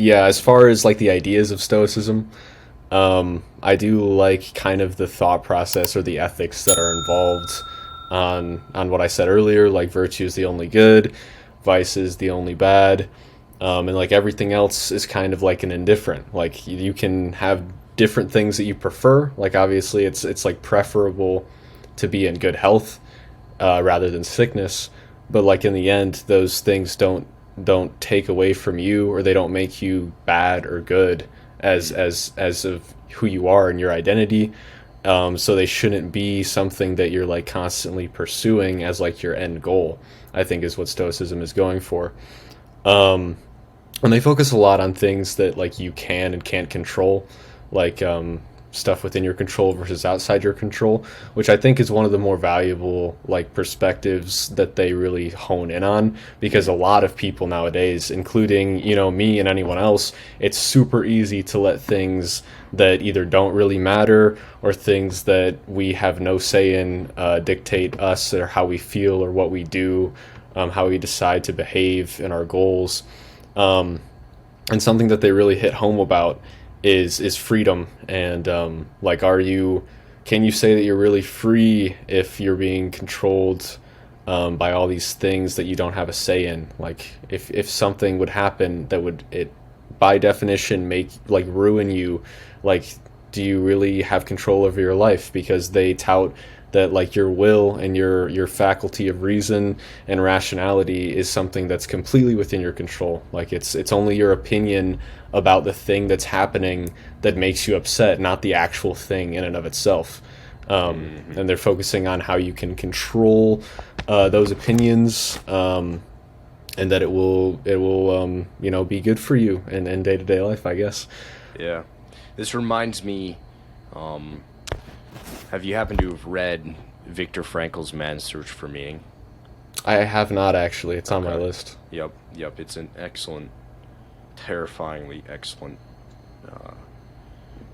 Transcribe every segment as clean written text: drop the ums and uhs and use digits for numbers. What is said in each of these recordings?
Yeah, as far as like the ideas of Stoicism, I do like kind of the thought process or the ethics that are involved on what I said earlier, like virtue is the only good, vice is the only bad, and like everything else is kind of like an indifferent. Like you can have different things that you prefer. Like obviously, it's like preferable to be in good health rather than sickness, but like in the end, those things don't take away from you, or they don't make you bad or good as of who you are and your identity. So they shouldn't be something that you're like constantly pursuing as like your end goal, I think is what Stoicism is going for. And they focus a lot on things that like you can and can't control, like stuff within your control versus outside your control, which I think is one of the more valuable like perspectives that they really hone in on, because a lot of people nowadays, including, you know, me and anyone else, it's super easy to let things that either don't really matter or things that we have no say in dictate us or how we feel or what we do, how we decide to behave in our goals. And something that they really hit home about is freedom, and like can you say that you're really free if you're being controlled by all these things that you don't have a say in? Like if something would happen that would, it by definition, make like ruin you, like do you really have control over your life? Because they tout that like your will and your faculty of reason and rationality is something that's completely within your control. Like it's only your opinion about the thing that's happening that makes you upset, not the actual thing in and of itself. And they're focusing on how you can control those opinions, and that it will you know, be good for you in day-to-day life, I guess. Yeah. This reminds me, have you happened to have read Viktor Frankl's Man's Search for Meaning? I have not, actually. It's on my list. Yep. It's an excellent, terrifyingly excellent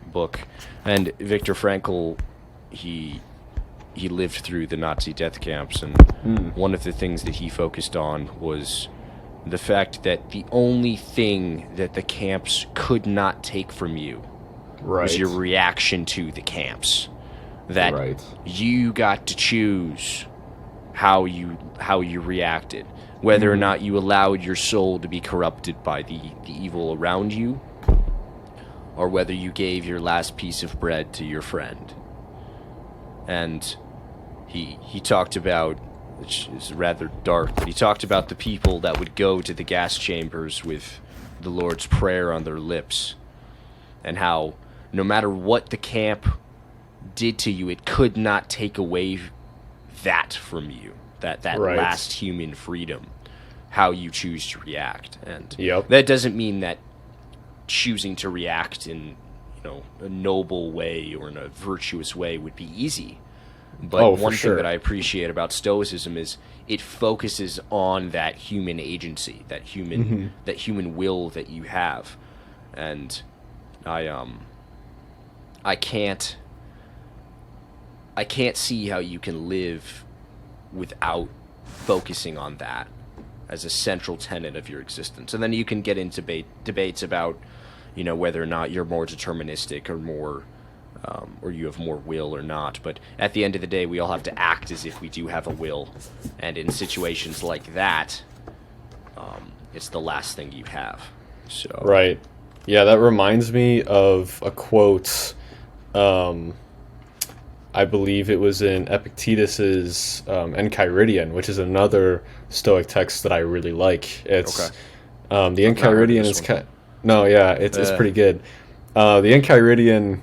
book. And Viktor Frankl, he lived through the Nazi death camps, and one of the things that he focused on was the fact that the only thing that the camps could not take from you was your reaction to the camps. That you got to choose how you reacted, whether or not you allowed your soul to be corrupted by the evil around you, or whether you gave your last piece of bread to your friend. And he talked about, which is rather dark, but he talked about the people that would go to the gas chambers with the Lord's Prayer on their lips, and how no matter what the camp did to you, it could not take away that from you, that last human freedom, how you choose to react. And that doesn't mean that choosing to react in, you know, a noble way or in a virtuous way would be easy. But one thing that I appreciate about Stoicism is it focuses on that human agency, that human will that you have. And I can't see how you can live without focusing on that as a central tenet of your existence. And then you can get into debates about, you know, whether or not you're more deterministic or more, or you have more will or not. But at the end of the day, we all have to act as if we do have a will. And in situations like that, it's the last thing you have. So Right. Yeah, that reminds me of a quote. I believe it was in Epictetus's Enchiridion, which is another Stoic text that I really like. It's the Enchiridion is it's pretty good. The Enchiridion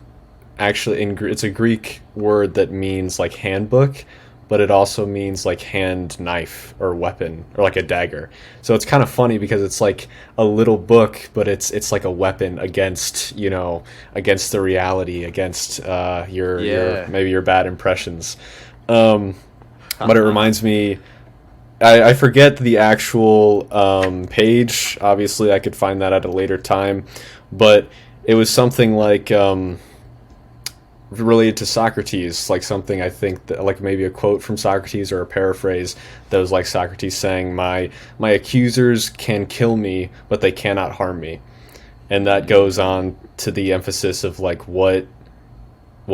actually it's a Greek word that means like handbook, but it also means like hand knife or weapon or like a dagger. So it's kind of funny because it's like a little book, but it's like a weapon against, you know, against the reality, against your maybe your bad impressions. But it reminds me, I forget the actual page. Obviously, I could find that at a later time, but it was something like related to Socrates, like something I think that, like maybe a quote from Socrates or a paraphrase that was like Socrates saying, my accusers can kill me, but they cannot harm me. and that goes on to the emphasis of like what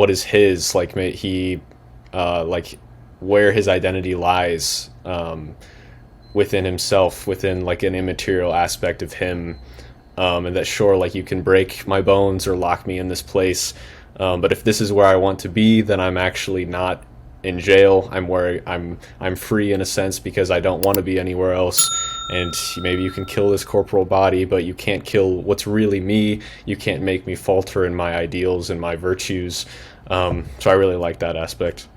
is his, like he like where his identity lies within himself, within like an immaterial aspect of him, and that sure, like you can break my bones or lock me in this place, but if this is where I want to be, then I'm actually not in jail. I'm free in a sense because I don't want to be anywhere else. And maybe you can kill this corporal body, but you can't kill what's really me. You can't make me falter in my ideals and my virtues. So I really like that aspect.